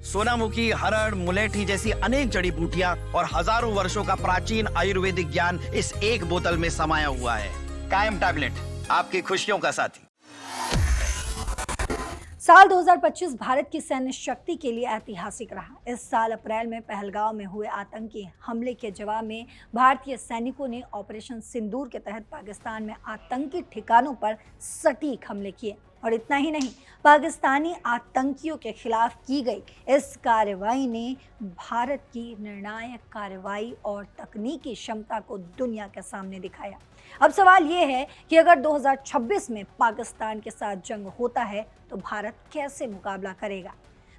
सोनामुखी, हरड़, मुलेठी जैसी अनेक जड़ी बूटियां और हजारों वर्षों का प्राचीन आयुर्वेदिक ज्ञान इस एक बोतल में समाया हुआ है। कायम टैबलेट, आपकी खुशियों का साथी। साल 2025 भारत की सैन्य शक्ति के लिए ऐतिहासिक रहा। इस साल अप्रैल में पहलगांव में हुए आतंकी हमले के जवाब में भारतीय सैनिकों ने ऑपरेशन सिंदूर के तहत पाकिस्तान में आतंकी ठिकानों पर सटीक हमले किए। और इतना ही नहीं, पाकिस्तानी आतंकियों के खिलाफ की गई इस कार्रवाई ने भारत की निर्णायक कार्रवाई और तकनीकी क्षमता को दुनिया के सामने दिखाया। अब सवाल ये है कि अगर 2026 में पाकिस्तान के साथ जंग होता है तो भारत कैसे मुकाबला करेगा।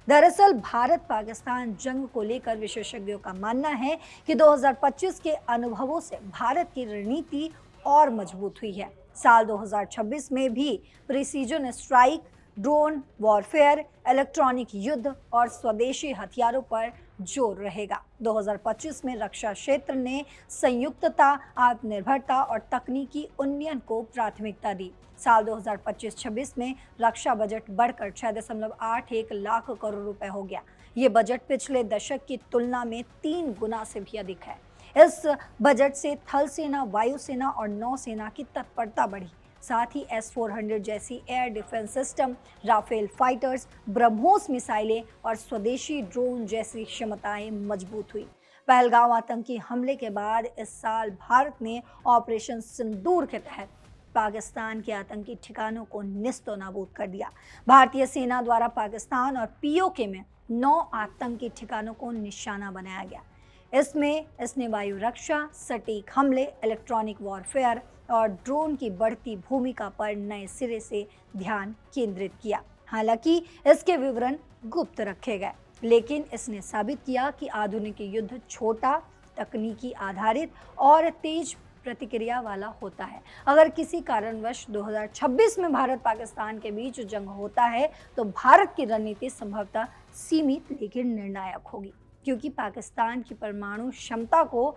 दरअसल भारत पाकिस्तान जंग को लेकर विशेषज्ञों का मानना है कि 2025 के अनुभवों से भारत की रणनीति और मजबूत हुई है। साल 2026 में भी precision strike, drone warfare, electronic युद्ध और स्वदेशी हथियारों पर जोर रहेगा। 2025 में रक्षा क्षेत्र ने संयुक्तता, आत्मनिर्भरता और तकनीकी उन्नयन को प्राथमिकता दी। साल 2025-26 में रक्षा बजट बढ़कर 6.81 लाख करोड़ रुपए हो गया। ये बजट पिछले दशक की तुलना में 3 गुना से भी अधिक है। इस बजट से थल सेना, वायुसेना और नौसेना की तत्परता बढ़ी। साथ ही S-400 जैसी air defence system, Rafale fighters, BrahMos मिसाइलें और स्वदेशी ड्रोन जैसी क्षमताएं मजबूत हुई। पहलगांव आतंकी हमले के बाद इस साल भारत ने ऑपरेशन सिंदूर के तहत पाकिस्तान के आतंकी ठिकानों को निस्तो नाबूद कर दिया। भारतीय सेना द्वारा पाकिस्तान और POK में 9 आतंकी ठिकानों को निशाना बनाया गया। इसने वायु रक्षा, सटीक हमले, इलेक्ट्रॉनिक वॉरफेयर और ड्रोन की बढ़ती भूमिका पर नए सिरे से ध्यान केंद्रित किया। हालांकि इसके विवरण गुप्त रखे गए, लेकिन इसने साबित किया कि आधुनिक युद्ध छोटा, तकनीकी आधारित और तेज प्रतिक्रिया वाला होता है। अगर किसी कारणवश 2026 में भारत पाकिस्तान के बीच जंग होता है तो भारत की रणनीति संभवतः सीमित लेकिन निर्णायक होगी, क्योंकि पाकिस्तान की परमाणु क्षमता को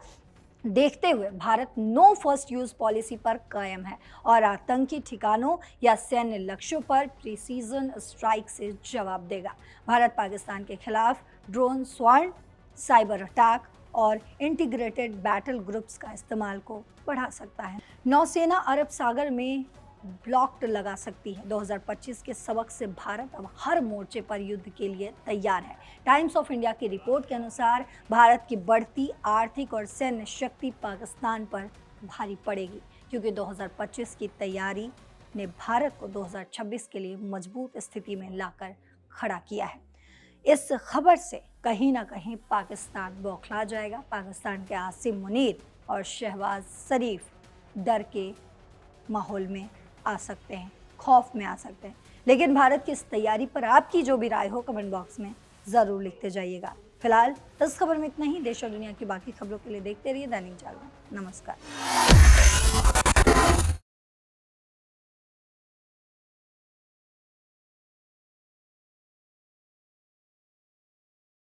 देखते हुए Bharat no first use policy पर कायम है और आतंकी ठिकानों या सैन्य लक्ष्यों पर प्रिसीजन स्ट्राइक से जवाब देगा। भारत पाकिस्तान के खिलाफ ड्रोन, स्वर्ण, साइबर अटैक और इंटीग्रेटेड बैटल ग्रुप्स का इस्तेमाल को बढ़ा सकता है। नौसेना अरब सागर में ब्लॉक लगा सकती है। 2025 के सबक से भारत अब हर मोर्चे पर युद्ध के लिए तैयार है। टाइम्स ऑफ इंडिया की रिपोर्ट के अनुसार भारत की बढ़ती आर्थिक और सैन्य शक्ति पाकिस्तान पर भारी पड़ेगी, क्योंकि 2025 की तैयारी ने भारत को 2026 के लिए मजबूत स्थिति में लाकर खड़ा किया है। इस खबर से कहीं ना कहीं पाकिस्तान बौखला जाएगा। पाकिस्तान के आसिम मुनीर और शहबाज शरीफ डर के माहौल में आ सकते हैं, खौफ में आ सकते हैं। लेकिन भारत की इस तैयारी पर आपकी जो भी राय हो कमेंट बॉक्स में ज़रूर लिखते जाइएगा। फिलहाल इस खबर में इतना ही। देश और दुनिया की बाकी खबरों के लिए देखते रहिए दैनिक जागरण। नमस्कार।